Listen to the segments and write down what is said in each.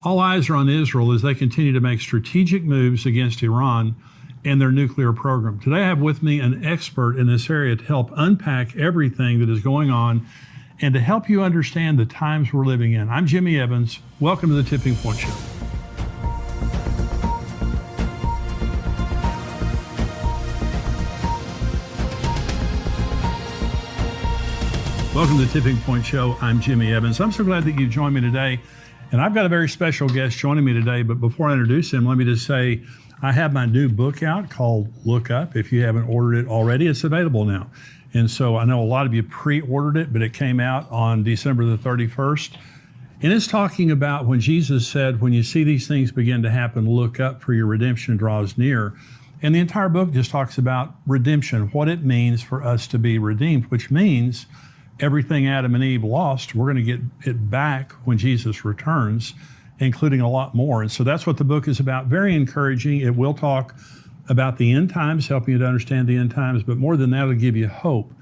All eyes are on Israel as they continue to make strategic moves against Iran and their nuclear program. Today I have with me an expert in this area to help unpack everything that is going on and to help you understand the times we're living in. I'm Jimmy Evans. Welcome to the Tipping Point Show. Welcome to the Tipping Point Show. I'm Jimmy Evans. I'm so glad that you joined me today. And I've got a very special guest joining me today, but before I introduce him, let me just say I have my new book out called Look Up. If you haven't ordered it already, it's available now. And so I know a lot of you pre-ordered it, but it came out on December the 31st. And it's talking about when Jesus said, when you see these things begin to happen, look up, for your redemption draws near. And the entire book just talks about redemption, what it means for us to be redeemed, which means everything Adam and Eve lost, we're going to get it back when Jesus returns, including a lot more. And so that's what the book is about. Very encouraging. It will talk about the end times, helping you to understand the end times, but more than that, it'll give you hope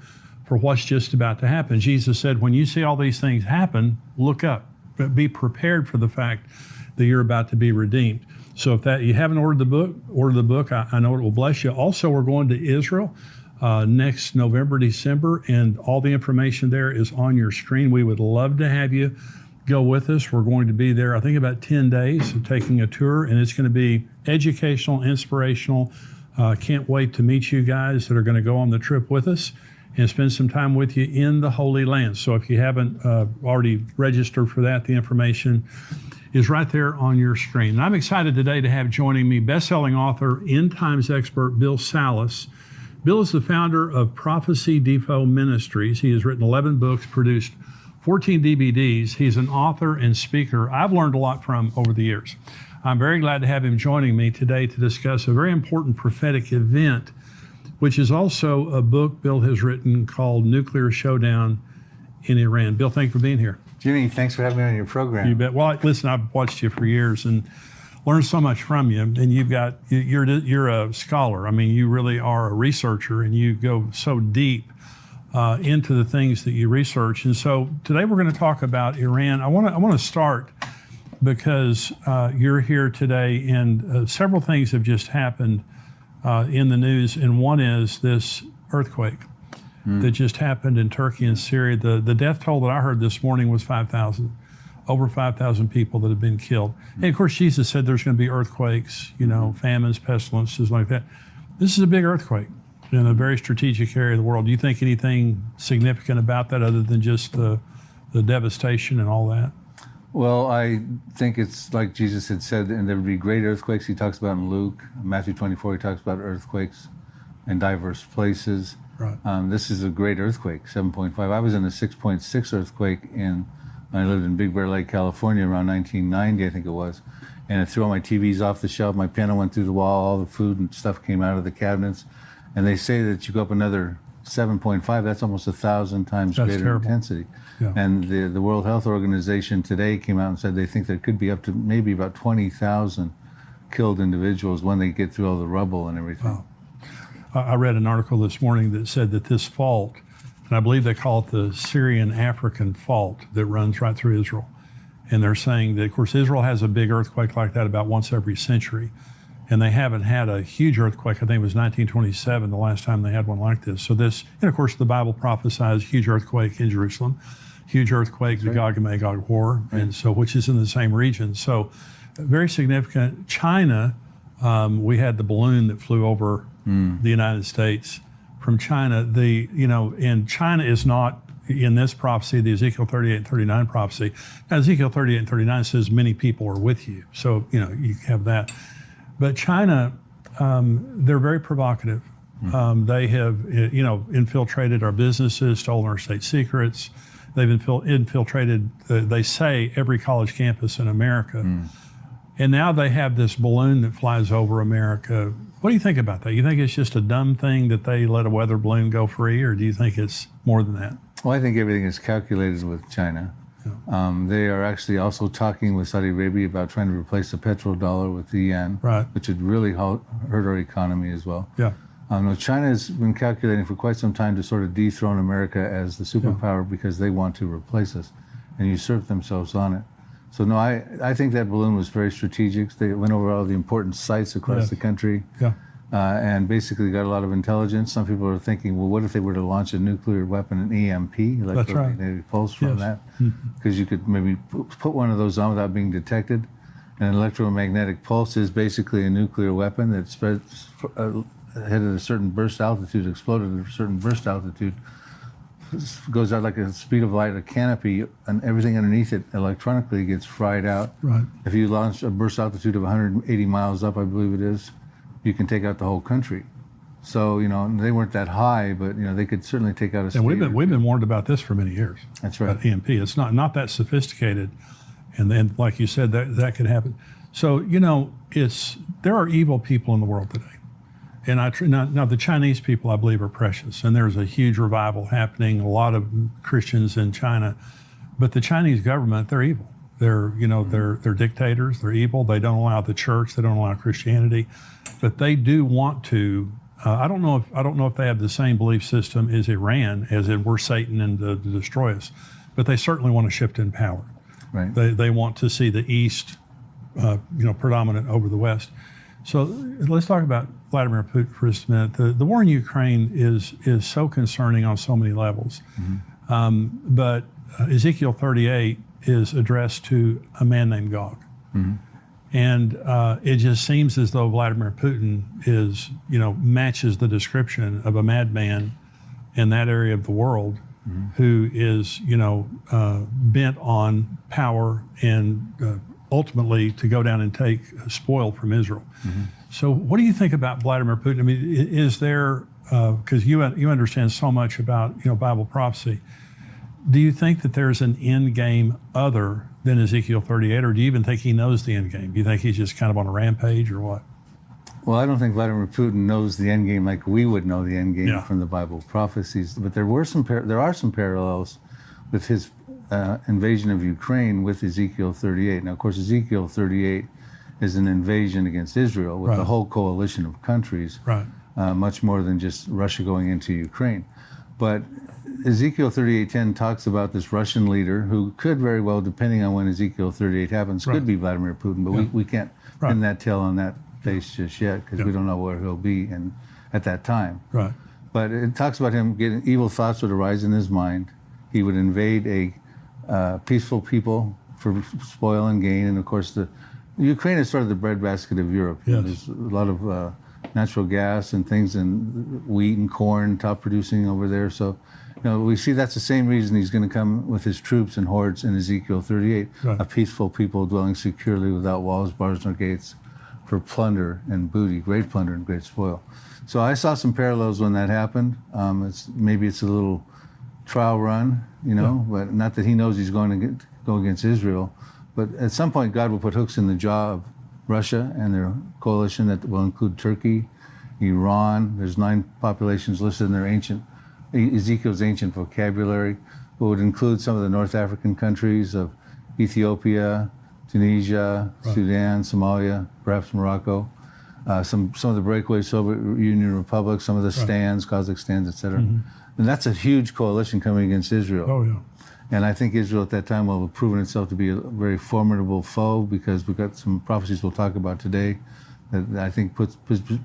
for what's just about to happen. Jesus said, when you see all these things happen, look up, but be prepared for the fact that you're about to be redeemed. So if that you haven't ordered the book, order the book. I know it will bless you. Also, we're going to Israel next November, December, and all the information there is on your screen. We would love to have you go with us. We're going to be there, I think, about 10 days, taking a tour, and it's going to be educational, inspirational. Can't wait to meet you guys that are going to go on the trip with us and spend some time with you in the Holy Land. So if you haven't already registered for that, the information is right there on your screen. And I'm excited today to have joining me best-selling author, end times expert, Bill Salus. Bill is the founder of Prophecy Depot Ministries. He has written 11 books, produced 14 DVDs. He's an author and speaker I've learned a lot from over the years. I'm very glad to have him joining me today to discuss a very important prophetic event, which is also a book Bill has written called Nuclear Showdown in Iran. Bill, thank you for being here. Jimmy, thanks for having me on your program. You bet. Well, listen, I've watched you for years and learned so much from you, and you're a scholar. I mean, you really are a researcher, and you go so deep into the things that you research. And so today we're going to talk about Iran. I want to start because you're here today, and several things have just happened in the news, and one is this earthquake that just happened in Turkey and Syria. The death toll that I heard this morning was 5,000. Over 5,000 people that have been killed. And of course, Jesus said there's going to be earthquakes, famines, pestilences like that. This is a big earthquake in a very strategic area of the world. Do you think anything significant about that other than just the devastation and all that? Well, I think it's like Jesus had said, and there would be great earthquakes. He talks about in Luke, Matthew 24, he talks about earthquakes in diverse places. Right. This is a great earthquake, 7.5. I was in a 6.6 earthquake I lived in Big Bear Lake, California around 1990, I think it was. And it threw all my TVs off the shelf. My piano went through the wall. All the food and stuff came out of the cabinets. And they say that you go up another 7.5, that's almost 1,000 times That's greater terrible. intensity. Yeah. And the World Health Organization today came out and said they think there could be up to maybe about 20,000 killed individuals when they get through all the rubble and everything. Wow. I read an article this morning that said that this fault, and I believe they call it the Syrian-African fault that runs right through Israel. And they're saying that, of course, Israel has a big earthquake like that about once every century. And they haven't had a huge earthquake. I think it was 1927, the last time they had one like this. So this, and of course, the Bible prophesies huge earthquake in Jerusalem, huge earthquake, the Gog and Magog war, and so, which is in the same region. So very significant. China, we had the balloon that flew over the United States. From China, and China is not in this prophecy, the Ezekiel 38 and 39 prophecy. Now, Ezekiel 38 and 39 says many people are with you. So, you have that. But China, they're very provocative. They have, infiltrated our businesses, stolen our state secrets. They've infiltrated, they say, every college campus in America. And now they have this balloon that flies over America. What do you think about that? You think it's just a dumb thing that they let a weather balloon go free, or do you think it's more than that? Well, I think everything is calculated with China. Yeah. They are actually also talking with Saudi Arabia about trying to replace the petrodollar with the yen, right, which would really hurt our economy as well. Yeah. China has been calculating for quite some time to sort of dethrone America as the superpower because they want to replace us and usurp themselves on it. So no, I think that balloon was very strategic. They went over all the important sites across Yes. the country. Yeah. And basically got a lot of intelligence. Some people are thinking, well, what if they were to launch a nuclear weapon, an EMP, electromagnetic pulse from Yes. that? Because you could maybe put one of those on without being detected. And an electromagnetic pulse is basically a nuclear weapon that spreads ahead at a certain burst altitude, exploded at a certain burst altitude, goes out like a speed of light, a canopy, and everything underneath it electronically gets fried out. Right. If you launch a burst altitude of 180 miles up, I believe it is, you can take out the whole country. So, they weren't that high, but, they could certainly take out a state. And we've been warned about this for many years. That's right. About EMP. It's not that sophisticated. And then, like you said, that could happen. So, there are evil people in the world today. And now the Chinese people, I believe, are precious. And there's a huge revival happening, a lot of Christians in China. But the Chinese government, they're evil. They're dictators. They're evil. They don't allow the church. They don't allow Christianity. But they do want to. I don't know if they have the same belief system as Iran, as in we're Satan and to destroy us. But they certainly want to shift in power. Right. They want to see the East, predominant over the West. So let's talk about Vladimir Putin for just a minute. The war in Ukraine is so concerning on so many levels. But Ezekiel 38 is addressed to a man named Gog. And it just seems as though Vladimir Putin is, matches the description of a madman in that area of the world who is, bent on power and ultimately to go down and take spoil from Israel. So what do you think about Vladimir Putin? I mean, is there, because you understand so much about, Bible prophecy, do you think that there's an end game other than Ezekiel 38, or do you even think he knows the end game? Do you think he's just kind of on a rampage, or what? Well, I don't think Vladimir Putin knows the end game like we would know the end game from the Bible prophecies. But there are some parallels with his invasion of Ukraine with Ezekiel 38. Now, of course, Ezekiel 38 is an invasion against Israel with a whole coalition of countries, much more than just Russia going into Ukraine. But Ezekiel 38:10 talks about this Russian leader who could very well, depending on when Ezekiel 38 happens, could be Vladimir Putin, but we can't pin that tail on that face just yet because we don't know where he'll be at that time. Right. But it talks about him getting evil thoughts would arise in his mind. He would invade a peaceful people for spoil and gain, and of course Ukraine is sort of the breadbasket of Europe. Yes. There's a lot of natural gas and things, and wheat and corn top producing over there. So, we see that's the same reason he's going to come with his troops and hordes in Ezekiel 38, a peaceful people dwelling securely without walls, bars, nor gates, for plunder and booty, great plunder and great spoil. So I saw some parallels when that happened. Maybe it's a little trial run, but not that he knows he's going to go against Israel. But at some point, God will put hooks in the jaw of Russia and their coalition that will include Turkey, Iran. There's 9 populations listed in their Ezekiel's ancient vocabulary, but would include some of the North African countries of Ethiopia, Tunisia, Sudan, Somalia, perhaps Morocco, some of the breakaway Soviet Union republics, some of the stands, Kazakhstan, etc. And that's a huge coalition coming against Israel. Oh, yeah. And I think Israel at that time will have proven itself to be a very formidable foe because we've got some prophecies we'll talk about today that I think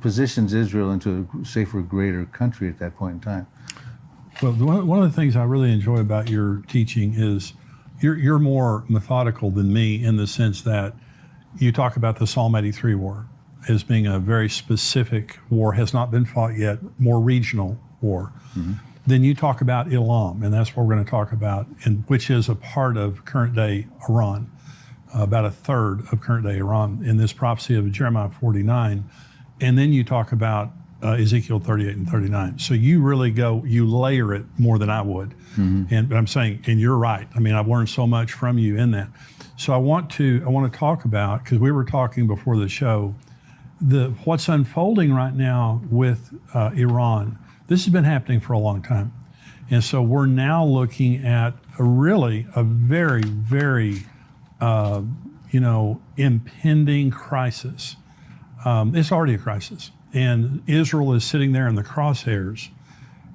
positions Israel into a safer, greater country at that point in time. Well, one of the things I really enjoy about your teaching is you're more methodical than me in the sense that you talk about the Psalm 83 war as being a very specific war, has not been fought yet, more regional war. Then you talk about Elam, and that's what we're going to talk about, which is a part of current-day Iran, about a third of current-day Iran in this prophecy of Jeremiah 49. And then you talk about Ezekiel 38 and 39. So you really you layer it more than I would. But I'm saying, and you're right. I mean, I've learned so much from you in that. So I want to talk about, because we were talking before the show, what's unfolding right now with Iran. This has been happening for a long time. And so we're now looking at a very, very, impending crisis. It's already a crisis. And Israel is sitting there in the crosshairs.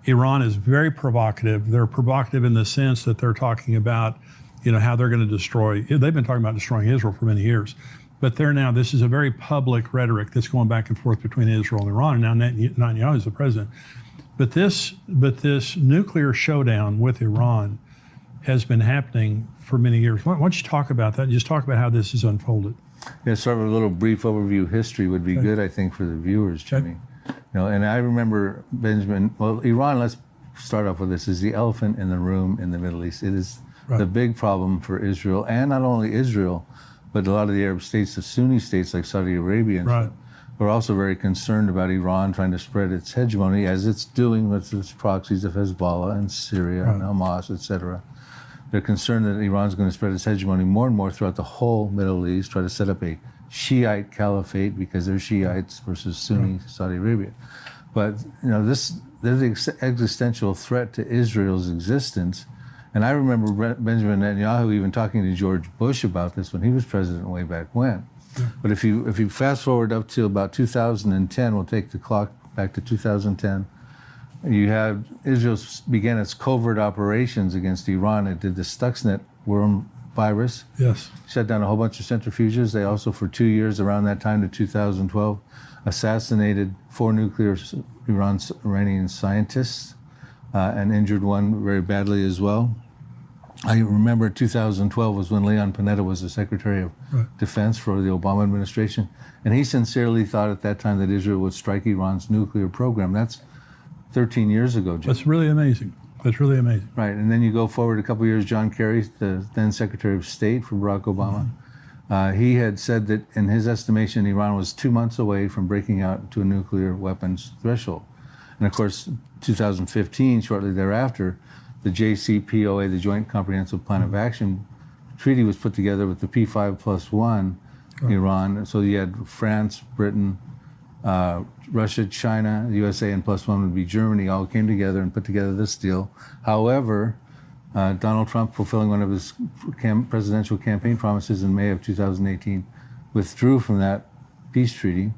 Iran is very provocative. They're provocative in the sense that they're talking about how they're going to destroy. They've been talking about destroying Israel for many years. But this is a very public rhetoric that's going back and forth between Israel and Iran. And now Netanyahu is the president. But this nuclear showdown with Iran has been happening for many years. Why don't you talk about that? Just talk about how this has unfolded. Yeah, sort of a little brief overview of history would be good, I think, for the viewers, Jimmy. And I remember Iran, let's start off with this, is the elephant in the room in the Middle East. It is the big problem for Israel, and not only Israel, but a lot of the Arab states, the Sunni states like Saudi Arabia and stuff, are also very concerned about Iran trying to spread its hegemony, as it's doing with its proxies of Hezbollah and Syria and Hamas, etc. They're concerned that Iran's going to spread its hegemony more and more throughout the whole Middle East, try to set up a Shiite caliphate because they're Shiites versus Sunni Saudi Arabia. But there's the existential threat to Israel's existence. And I remember Benjamin Netanyahu even talking to George Bush about this when he was president way back when. But if you fast forward up to about 2010, we'll take the clock back to 2010. You had Israel began its covert operations against Iran. It did the Stuxnet worm virus. Yes. Shut down a whole bunch of centrifuges. They also, for 2 years around that time to 2012, assassinated 4 nuclear Iranian scientists and injured one very badly as well. I remember 2012 was when Leon Panetta was the Secretary of Defense for the Obama administration. And he sincerely thought at that time that Israel would strike Iran's nuclear program. That's 13 years ago, Jim. That's really amazing. That's really amazing. Right, and then you go forward a couple of years, John Kerry, the then Secretary of State for Barack Obama, he had said that in his estimation, Iran was 2 months away from breaking out to a nuclear weapons threshold. And of course, 2015, shortly thereafter, the JCPOA, the Joint Comprehensive Plan of Action treaty, was put together with the P5+1 Iran. So you had France, Britain, Russia, China, the USA, and +1 would be Germany, all came together and put together this deal. However, Donald Trump, fulfilling one of his presidential campaign promises in May of 2018, withdrew from that peace treaty.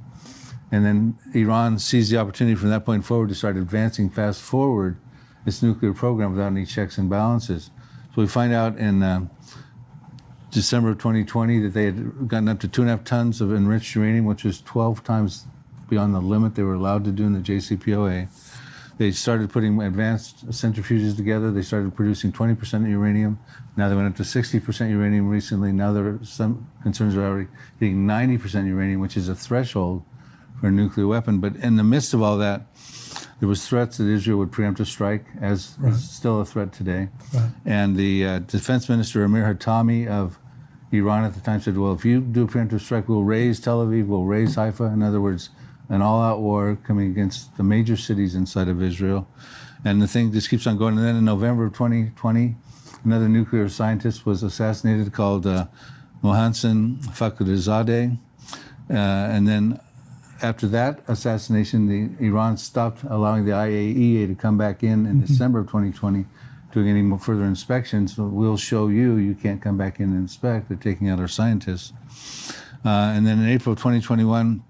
And then Iran seized the opportunity from that point forward to start advancing fast forward its nuclear program without any checks and balances. So we find out in December of 2020 that they had gotten up to 2.5 tons of enriched uranium, which was 12 times beyond the limit they were allowed to do in the JCPOA. They started putting advanced centrifuges together. They started producing 20% uranium. Now they went up to 60% uranium recently. Now there are some concerns are already hitting 90% uranium, which is a threshold for a nuclear weapon. But in the midst of all that, there was threats that Israel would preempt a strike, as is still a threat today. And the defense minister, Amir Hatami of Iran at the time, said, well, if you do a preemptive strike, we'll raise Tel Aviv, we'll raise Haifa. In other words, an all-out war coming against the major cities inside of Israel. And the thing just keeps on going. And then in November of 2020, another nuclear scientist was assassinated called Mohsen Fakhrizadeh. And then after that assassination, Iran stopped allowing the IAEA to come back in December of 2020, doing any more further inspections. So we'll show you can't come back in and inspect. They're taking out our scientists. And then in April of 2021,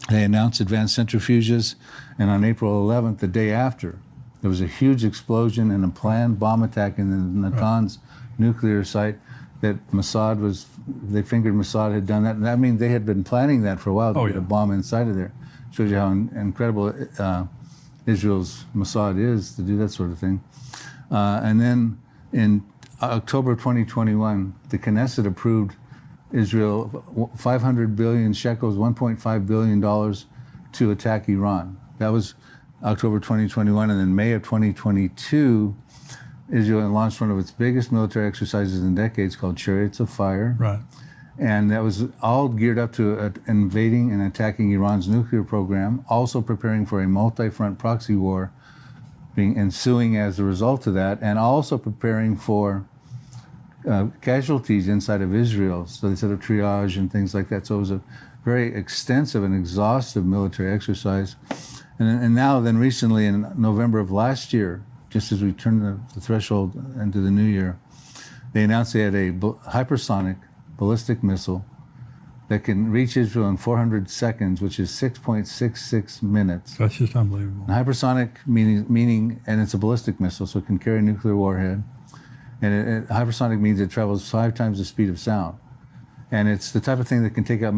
they announced advanced centrifuges. And on April 11th, the day after, there was a huge explosion and a planned bomb attack in the Natanz nuclear site that they fingered Mossad had done that. And that means they had been planning that for a while to get a bomb inside of there. Shows you how incredible Israel's Mossad is to do that sort of thing. And then in October 2021, the Knesset approved Israel 500 billion shekels, $1.5 billion to attack Iran. That was October 2021. And then May of 2022, Israel launched one of its biggest military exercises in decades called Chariots of Fire. Right. And that was all geared up to invading and attacking Iran's nuclear program, also preparing for a multi-front proxy war ensuing as a result of that, and also preparing for casualties inside of Israel. So they set up triage and things like that. So it was a very extensive and exhaustive military exercise. And now then recently in November of last year, just as we turned the threshold into the new year, they announced they had a hypersonic ballistic missile that can reach Israel in 400 seconds, which is 6.66 minutes. That's just unbelievable. And hypersonic meaning, and it's a ballistic missile, so it can carry a nuclear warhead. And hypersonic means it travels 5 times the speed of sound. And it's the type of thing that can take out